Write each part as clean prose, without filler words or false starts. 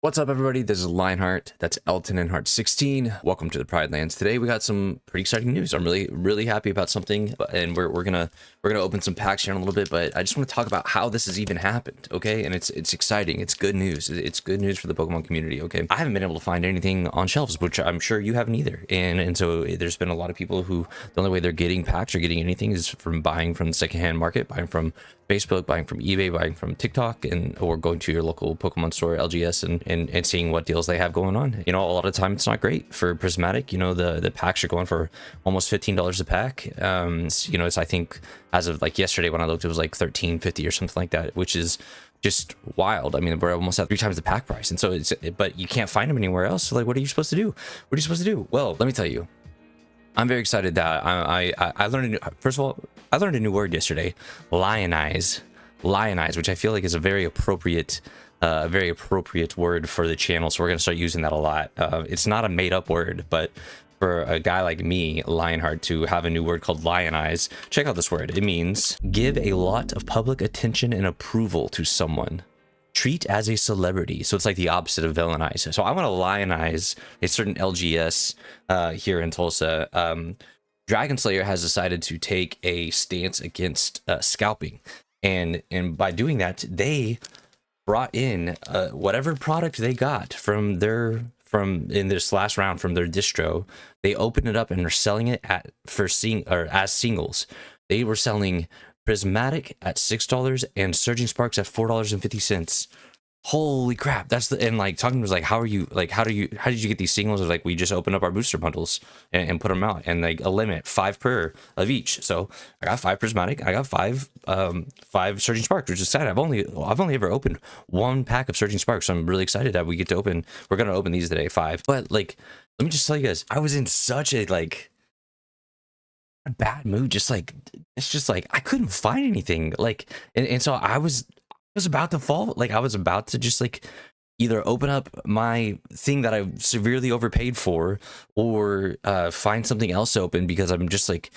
What's up, everybody? This is Lionheart. That's Elton and Heart 16. Welcome to the Pride Lands. Today we got some pretty exciting news. I'm really happy about something, and we're gonna open some packs here in a little bit. But I just want to talk about how this has even happened, okay? And it's exciting. It's good news. It's good news for the Pokemon community, okay? I haven't been able to find anything on shelves, which I'm sure you haven't either. And so there's been a lot of people who the only way they're getting packs or getting anything is from buying from the secondhand market, buying from Facebook, buying from eBay, buying from TikTok, or going to your local Pokemon store, LGS, and seeing what deals they have going on. You know, a lot of the time it's not great for Prismatic. You know, the packs are going for almost $15 a pack. You know, it's, I think as of like yesterday when I looked, it was like $13.50 or something like that, which is just wild. I mean, we're almost at 3 times the pack price, and so but you can't find them anywhere else. So like, what are you supposed to do? What are you supposed to do? Well, let me tell you. I'm very excited that I learned a new, first of all, I learned a new word yesterday, lionize, which I feel like is a very appropriate word for the channel. So we're gonna start using that a lot. It's not a made up word, but for a guy like me, Lionheart, to have a new word called lionize, check out this word. It means give a lot of public attention and approval to someone. Treat as a celebrity. So it's like the opposite of villainize. So I want to lionize a certain LGS here in Tulsa. Dragon Slayer has decided to take a stance against scalping, and by doing that, they brought in whatever product they got from in this last round from their distro. They opened it up and are selling it as singles. They were selling Prismatic at $6 and Surging Sparks at $4.50. Holy crap. That's the, and like talking was like, how did you get these singles? Like, we just opened up our booster bundles and put them out, and like a limit 5 per of each. So I got 5 Prismatic, I got 5 Surging Sparks, which is sad. I've only ever opened 1 pack of Surging Sparks, so I'm really excited that we're gonna open these today, 5. But like, let me just tell you guys, I was in such a bad mood. It's just like I couldn't find anything, like, and so I was about to fall. Like, I was about to just like either open up my thing that I severely overpaid for, or find something else open, because I'm just like,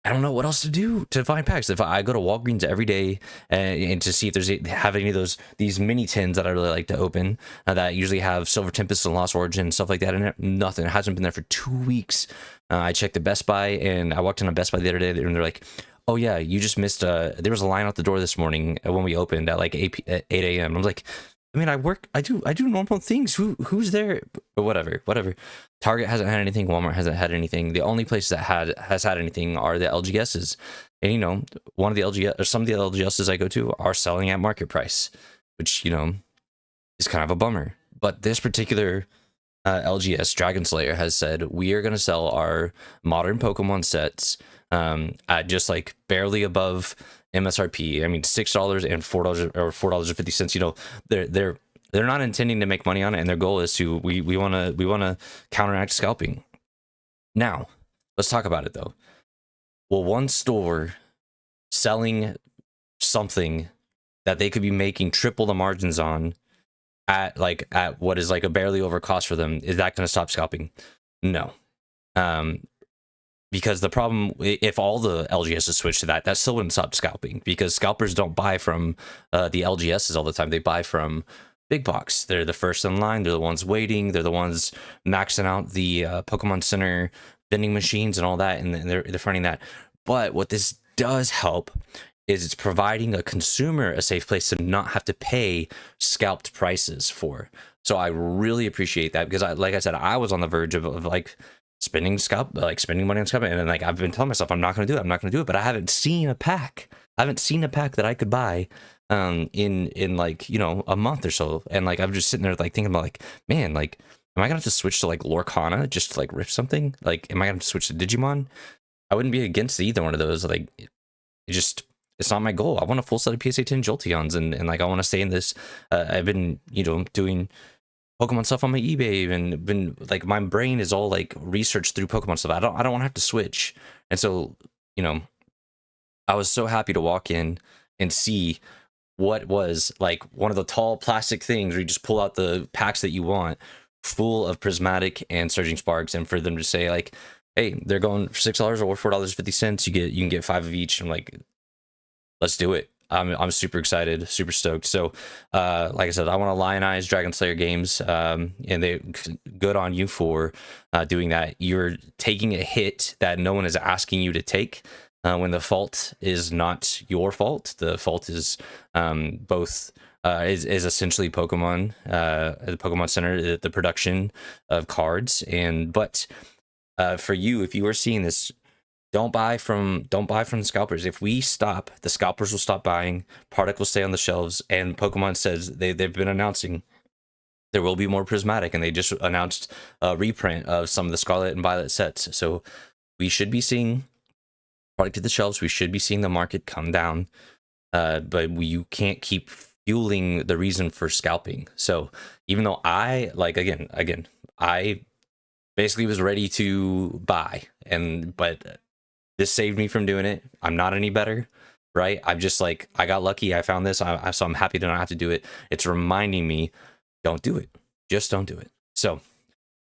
I don't know what else to do to find packs. If I go to Walgreens every day and to see if have any of these mini tins that I really like to open, that usually have Silver Tempest and Lost Origin and stuff like that in it, nothing. It hasn't been there for 2 weeks. I checked the Best Buy, and I walked in on Best Buy the other day, and they're like, oh yeah, you just missed, there was a line out the door this morning when we opened at like 8 a.m. I was like, I mean, I do normal things. Who's there? But whatever. Target hasn't had anything. Walmart hasn't had anything. The only place that has had anything are the LGSs. And you know, some of the LGSs I go to are selling at market price, which, you know, is kind of a bummer. But this particular LGS, Dragon Slayer, has said we are going to sell our modern Pokemon sets at just like barely above MSRP. I mean, $6 and $4 or $4.50. You know, they're not intending to make money on it, and their goal is to we want to counteract scalping. Now, let's talk about it though. Will one store selling something that they could be making triple the margins on at what is like a barely over cost for them, is that going to stop scalping? No. Because the problem, if all the LGSs switch to that still wouldn't stop scalping, because scalpers don't buy from the LGSs all the time. They buy from big box. They're the first in line. They're the ones waiting. They're the ones maxing out the Pokemon Center vending machines and all that, and they're finding that. But what this does help is it's providing a consumer a safe place to not have to pay scalped prices for. So I really appreciate that, because like I said, I was on the verge of like spending money on scalping, and then like I've been telling myself I'm not going to do it, but I haven't seen a pack. That I could buy in like, you know, a month or so, and like I'm just sitting there like thinking about like, man, like, am I gonna have to switch to like Lorcana just to like rip something? Like, am I gonna have to switch to Digimon? I wouldn't be against either one of those. Like, it's not my goal. I want a full set of PSA 10 Jolteons, and like I want to stay in this. I've been, you know, doing Pokemon stuff on my eBay, and been like, my brain is all like researched through Pokemon stuff. I don't want to have to switch. And so, you know, I was so happy to walk in and see what was like one of the tall plastic things where you just pull out the packs that you want, full of Prismatic and Surging Sparks, and for them to say like, hey, they're going for $6 or $4.50. You can get 5 of each. I'm like, let's do it. I'm super excited, super stoked. So, like I said, I want to lionize Dragon Slayer games, and they good on you for doing that. You're taking a hit that no one is asking you to take. When the fault is not your fault, the fault is both is essentially Pokemon, the Pokemon Center, the production of cards, but for you, if you are seeing this, don't buy from the scalpers. If we stop, the scalpers will stop buying, product will stay on the shelves, and Pokemon says they've been announcing there will be more prismatic, and they just announced a reprint of some of the Scarlet and Violet sets. So we should be seeing product at the shelves, we should be seeing the market come down, but you can't keep fueling the reason for scalping. So even though I like again I basically was ready to buy, but this saved me from doing it. I'm not any better, right? I'm just like, I got lucky, I found this, so I'm happy to not have to do it. It's reminding me, don't do it, just don't do it. So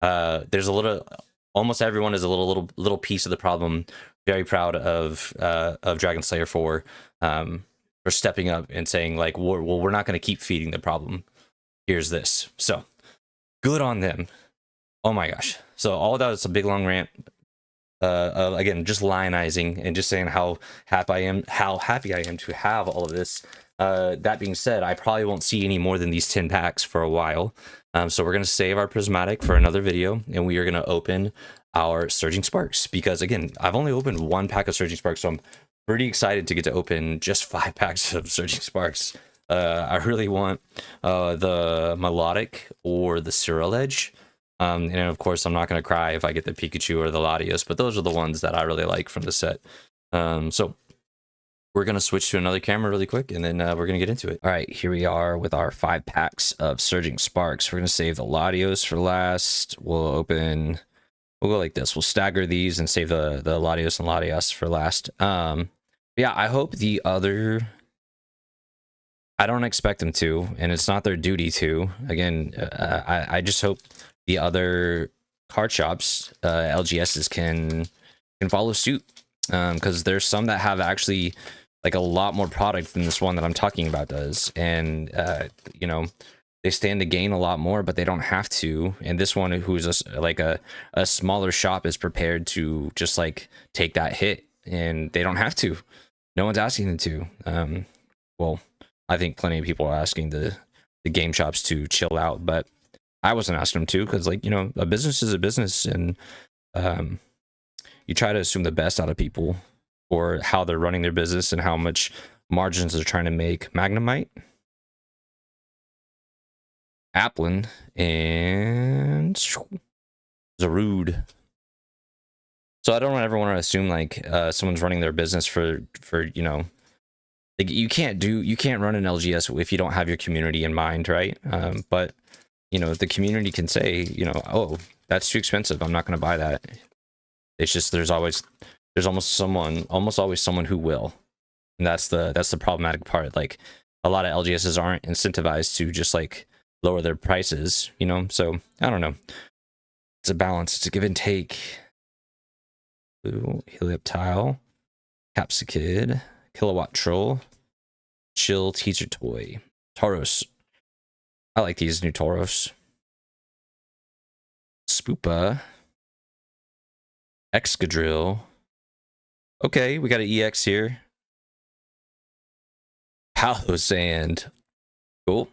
there's a little, almost everyone is a little piece of the problem. Very proud of Dragon Slayer for stepping up and saying like, we're not going to keep feeding the problem. Here's this. So good on them. Oh my gosh. So all of that is a big long rant. Again, just lionizing and just saying how happy I am to have all of this. That being said, I probably won't see any more than these 10 packs for a while. So we're going to save our prismatic for another video, and we are going to open our Surging Sparks, because again, I've only opened 1 pack of Surging Sparks, so I'm pretty excited to get to open just 5 packs of Surging Sparks. I really want the Melodic or the Ceruledge. And of course, I'm not going to cry if I get the Pikachu or the Latios, but those are the ones that I really like from the set. So we're going to switch to another camera really quick, and then we're going to get into it. All right, here we are with our 5 packs of Surging Sparks. We're going to save the Latios for last. We'll go like this. We'll stagger these and save the Latios and Latias for last. Yeah, I hope the other... I don't expect them to, and it's not their duty to. Again, I just hope the other card shops, LGSs, can follow suit, because there's some that have actually like a lot more product than this one that I'm talking about does, and you know, they stand to gain a lot more, but they don't have to. And this one, who's a smaller shop, is prepared to just like take that hit, and they don't have to. No one's asking them to. Well, I think plenty of people are asking the game shops to chill out, but I wasn't asking them to, because, like, you know, a business is a business, and you try to assume the best out of people for how they're running their business and how much margins they're trying to make. Magnemite, Applin, and Zarude. So I don't ever want to assume like someone's running their business for you know, like, you can't run an LGS if you don't have your community in mind, right? But you know, the community can say, you know, oh, that's too expensive, I'm not going to buy that. It's just there's always almost always someone who will, and that's the problematic part. Like, a lot of LGSs aren't incentivized to just like lower their prices, you know. So I don't know. It's a balance. It's a give and take. Blue Helioptile, Capsicid, Kilowatt Troll, Chill Teacher Toy, Tauros. I like these new Tauros. Spoopa, Excadrill. Okay, we got an EX here. Palossand. Cool.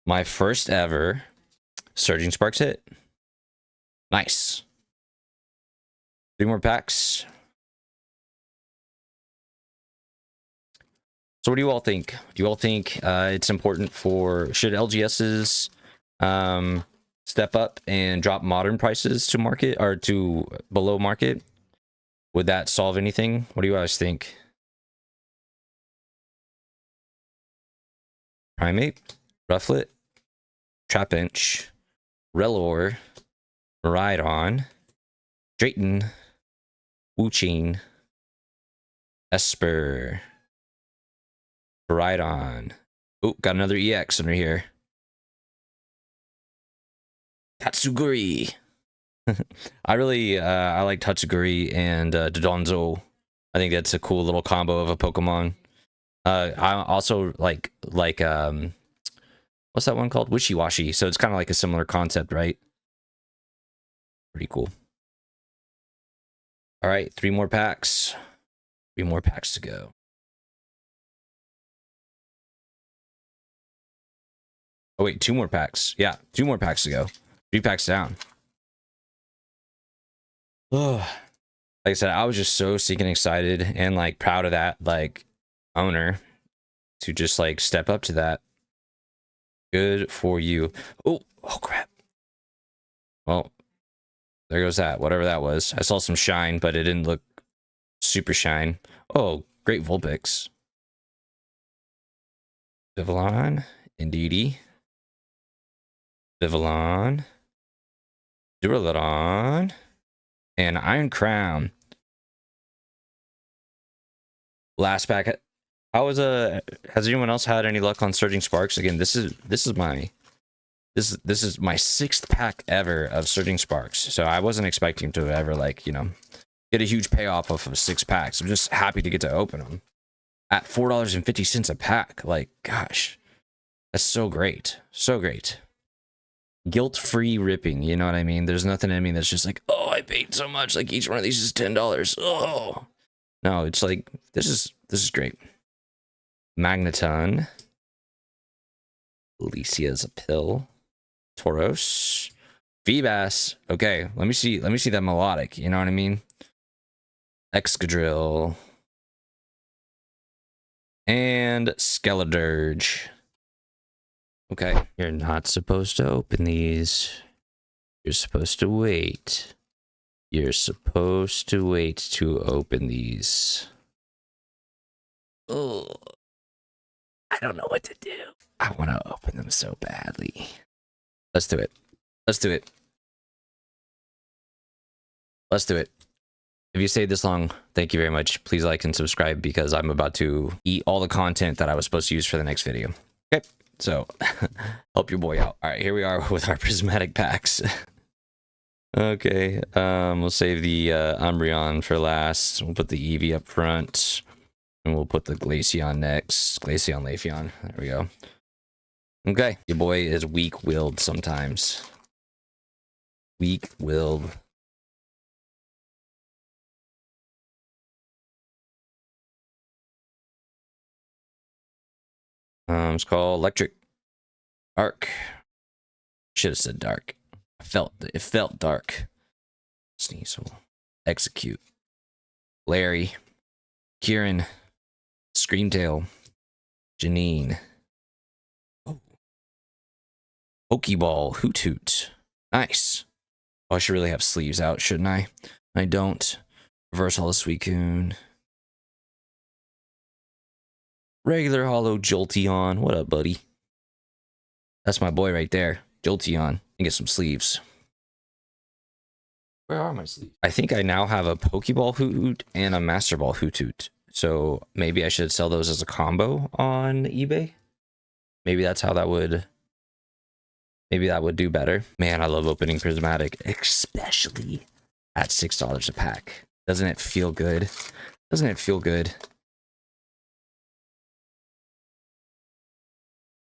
My first ever Surging Sparks hit. Nice. 3 more packs. So what do you all think? Do you all think it's important should LGSs step up and drop modern prices to market, or to below market? Would that solve anything? What do you guys think? Primate, Rufflet, Trapinch, Rellor, Rhydon, Drayton, Wuching, Esper, Rhydon. Oh, got another EX under here. Tatsuguri. I like Tatsuguri and Dodonzo I think that's a cool little combo of a Pokemon. I also like what's that one called? Wishy-Washy. So it's kind of like a similar concept, right? Pretty cool. All right, 3 more packs. 3 more packs to go. Oh wait, 2 more packs. Yeah, 2 more packs to go. 3 packs down. Oh, like I said, I was just so stinking excited and like proud of that like owner to just like step up to that. Good for you. Oh crap. Well, there goes that. Whatever that was. I saw some shine, but it didn't look super shine. Oh, great Vulpix. Vivillon, Indeedee. Vivillon, Duraludon, and Iron Crown. Last pack. How was has anyone else had any luck on Surging Sparks? Again, this is my 6th pack ever of Surging Sparks. So I wasn't expecting to ever like, you know, get a huge payoff off of 6 packs. I'm just happy to get to open them at $4.50 a pack. Like, gosh, that's so great. So great. Guilt-free ripping, you know what I mean? There's nothing in me that's just like, oh, I paid so much, like each one of these is $10. Oh no, it's like this is great. Magneton, Alicia's a pill, Tauros, Feebas. Okay, let me see that melodic, you know what I mean? Excadrill and Skeledirge. Okay, you're not supposed to open these. You're supposed to wait. You're supposed to wait to open these. Oh, I don't know what to do. I want to open them so badly. Let's do it. Let's do it. Let's do it. If you stayed this long, thank you very much. Please like and subscribe because I'm about to eat all the content that I was supposed to use for the next video. Okay, so help your boy out. All right, here we are with our prismatic packs. Okay, we'll save the Umbreon for last. We'll put the Eevee up front. And we'll put the Glaceon next. Glaceon, Leafeon. There we go. Okay, your boy is weak-willed sometimes. Weak-willed. It's called Electric. Dark. Should have said dark. It felt dark. Sneasel. Execute. Larry. Kieran. Screamtail. Janine. Oh. Pokeball. Hoot Hoot. Nice. Oh, I should really have sleeves out, shouldn't I? I don't. Reverse Holo Suicune. Regular Holo Jolteon. What up, buddy? That's my boy right there. Jolteon. And get some sleeves. Where are my sleeves? I think I now have a Pokeball Hoot Hoot and a Master Ball Hoot Hoot. So maybe I should sell those as a combo on eBay. Maybe that's how that would... Maybe that would do better. Man, I love opening Prismatic, especially at $6 a pack. Doesn't it feel good? Doesn't it feel good?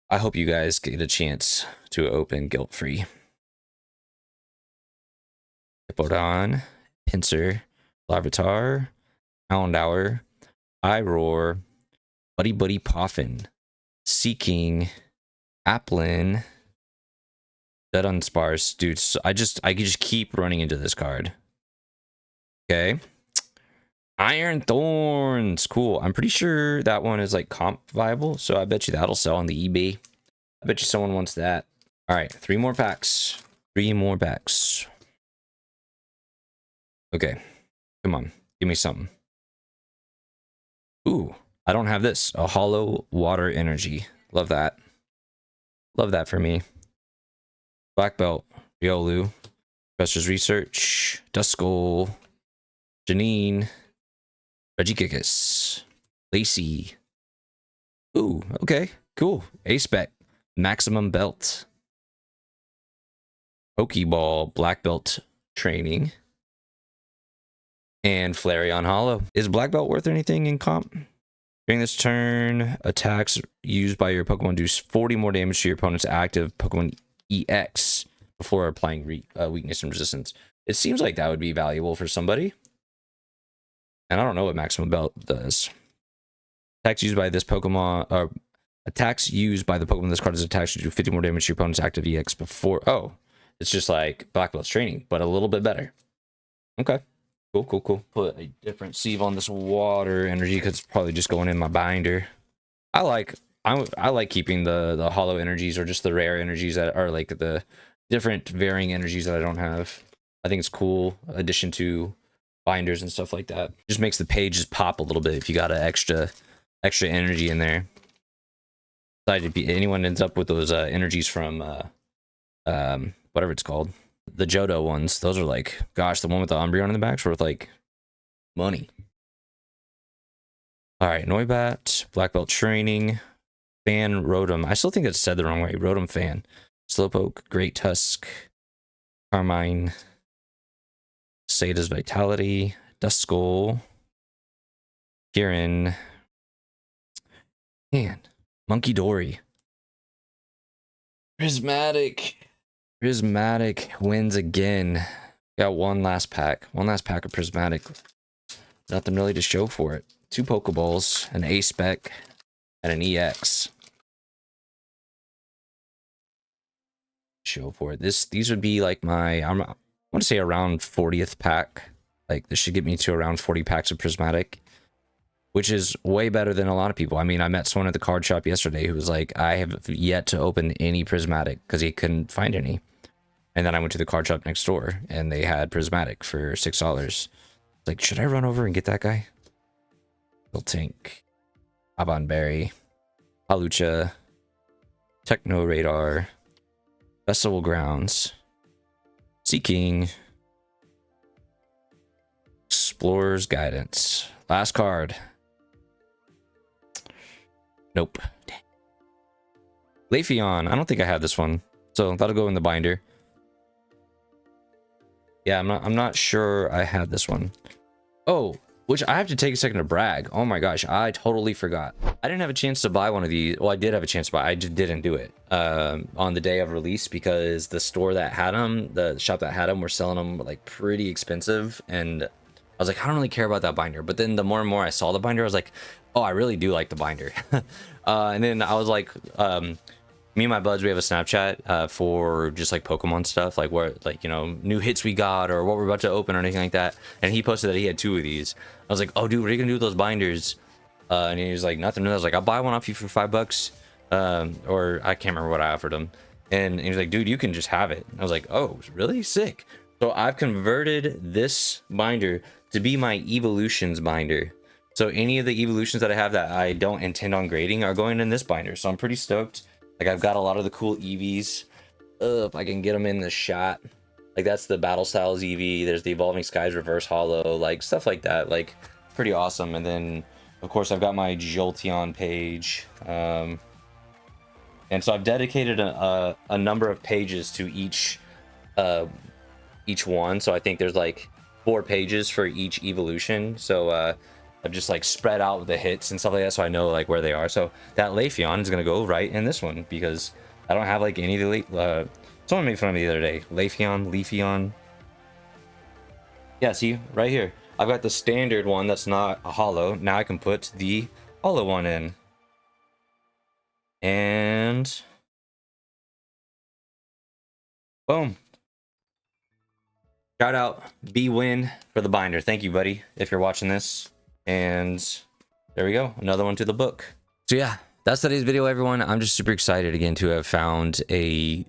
I hope you guys get a chance to open guilt-free. Hippowdon, Pinsir, Larvitar, Houndour, Iroar, Buddy Buddy Poffin, Seeking, Applin, Dunsparce. Dude, so I could just keep running into this card. Okay. Iron Thorns. Cool. I'm pretty sure that one is like comp viable, so I bet you that'll sell on the eBay. I bet you someone wants that. All right, 3 more packs. 3 more packs. Okay. Come on. Give me something. Ooh, I don't have this. A Holo Water Energy. Love that. Love that for me. Black Belt. Riolu. Professor's Research. Duskull. Janine. Regigigas. Lacey. Ooh, okay. Cool. Ace Bet. Maximum Belt. Pokeball. Black Belt Training. And Flareon Hollow. Is Black Belt worth anything in comp? During this turn, attacks used by your Pokemon do 40 more damage to your opponent's active Pokemon EX before applying weakness and resistance. It seems like that would be valuable for somebody. And I don't know what Maximum Belt does. Attacks used by this Pokemon, attacks used by the Pokemon this card is attached to do 50 more damage to your opponent's active EX before. Oh, it's just like Black Belt's training, but a little bit better. Okay. Cool. Put a different sleeve on this water energy because it's probably just going in my binder. I like keeping the hollow energies or just the rare energies that are like the different varying energies that I don't have. I think it's cool addition to binders and stuff like that. Just makes the pages pop a little bit if you got an extra energy in there. If anyone ends up with those energies from whatever it's called. The Johto ones, those are like, gosh, the one with the Umbreon in the back's worth like money. All right, Noibat, Black Belt training, Fan, Rotom. I still think it's said the wrong way. Rotom, Fan, Slowpoke, Great Tusk, Carmine, Sada's Vitality, Duskull, Kieran, and Monkey Dory. Prismatic wins again. Got one last pack of Prismatic. Nothing really to show for it. 2 Pokeballs, an A-Spec, and an EX. Show for it. These would be like my, I want to say around 40th pack. Like this should get me to around 40 packs of Prismatic, which is way better than a lot of people. I mean, I met someone at the card shop yesterday who was like, I have yet to open any Prismatic because he couldn't find any. And then I went to the card shop next door and they had Prismatic for $6. Like, should I run over and get that guy? Miltank, Abonberry, Halucha, Techno Radar, Festival Grounds, Seeking, Explorer's Guidance. Last card. Nope. Dang. Leafeon. I don't think I have this one, so that'll go in the binder. Yeah, I'm not sure I have this one. Oh, which I have to take a second to brag. Oh my gosh, I totally forgot. I didn't have a chance to buy one of these. Well, I did have a chance to buy. I just didn't do it on the day of release because the store that had them, the shop that had them, were selling them like pretty expensive, and I was like, I don't really care about that binder. But then the more and more I saw the binder, I was like, oh, I really do like the binder. And then I was like, me and my buds, we have a Snapchat for just like Pokemon stuff, like where, like, you know, new hits we got or what we're about to open or anything like that. And he posted that he had 2 of these. I was like, oh, dude, what are you gonna do with those binders? And he was like, nothing. I was like, I'll buy one off you for $5. Or I can't remember what I offered him. And he was like, dude, you can just have it. I was like, oh, really? Sick. So I've converted this binder to be my evolutions binder. So any of the evolutions that I have that I don't intend on grading are going in this binder. So I'm pretty stoked. Like, I've got a lot of the cool EVs. If I can get them in the shot. Like, that's the Battle Styles EV. There's the Evolving Skies Reverse Hollow. Like, stuff like that. Like, pretty awesome. And then, of course, I've got my Jolteon page. And so I've dedicated a number of pages to each one. So I think there's, like, 4 pages for each evolution. So, I've just like spread out the hits and stuff like that, so I know like where they are. So that Leafeon is gonna go right in this one because I don't have like any of the someone made fun of me the other day. Leafeon. Yeah, see right here. I've got the standard one that's not a hollow. Now I can put the hollow one in. And boom. Shout out B-Win for the binder. Thank you, buddy, if you're watching this. And there we go, another one to the book. So yeah, that's today's video, everyone. I'm just super excited again to have found a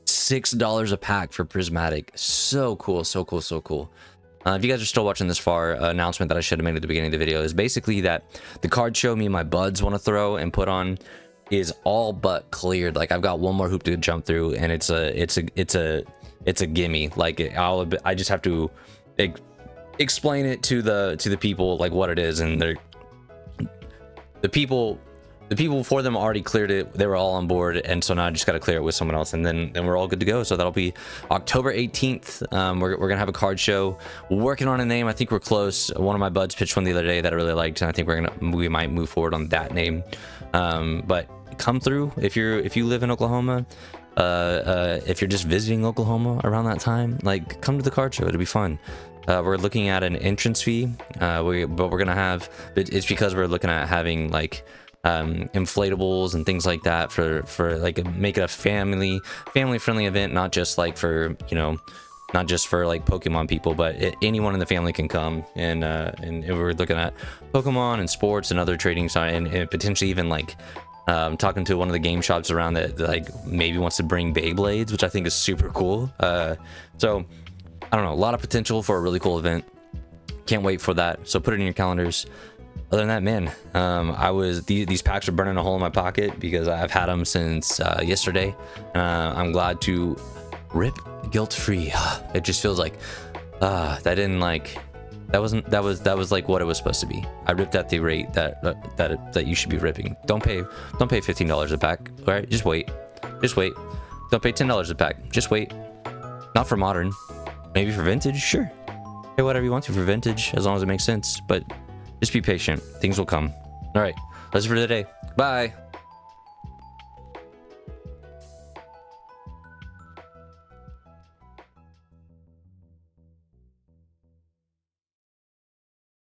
$6 a pack for Prismatic. So cool. If you guys are still watching this far, announcement that I should have made at the beginning of the video is basically that the card show me and my buds want to throw and put on is all but cleared. Like, I've got one more hoop to jump through, and it's a gimme. Like, I just have to explain it to the people like what it is, and the people the people before them already cleared it. They were all on board, and so now I just got to clear it with someone else, and then we're all good to go. So that'll be October 18th. We're gonna have a card show. We're working on a name. I think we're close. One of my buds pitched one the other day that I really liked, and I think we might move forward on that name. But come through if you live in Oklahoma. If you're just visiting Oklahoma around that time, like, come to the card show. It'll be fun. We're looking at an entrance fee, but we're gonna have. It's because we're looking at having like inflatables and things like that for like make it a family friendly event, not just like for not just for like Pokemon people, but anyone in the family can come. And we're looking at Pokemon and sports and other trading side, and potentially even like talking to one of the game shops around that like maybe wants to bring Beyblades, which I think is super cool. So I don't know, a lot of potential for a really cool event. Can't wait for that. So put it in your calendars. Other than that, man, these packs are burning a hole in my pocket because I've had them since yesterday, and I'm glad to rip guilt-free. It just feels like that was like what it was supposed to be. I ripped at the rate that you should be ripping. Don't pay $15 a pack. All right, just wait. Don't pay $10 a pack. Just wait. Not for modern, maybe for vintage. Sure, pay whatever you want to for vintage as long as it makes sense. But just be patient. Things will come. All right, that's it for today. Bye.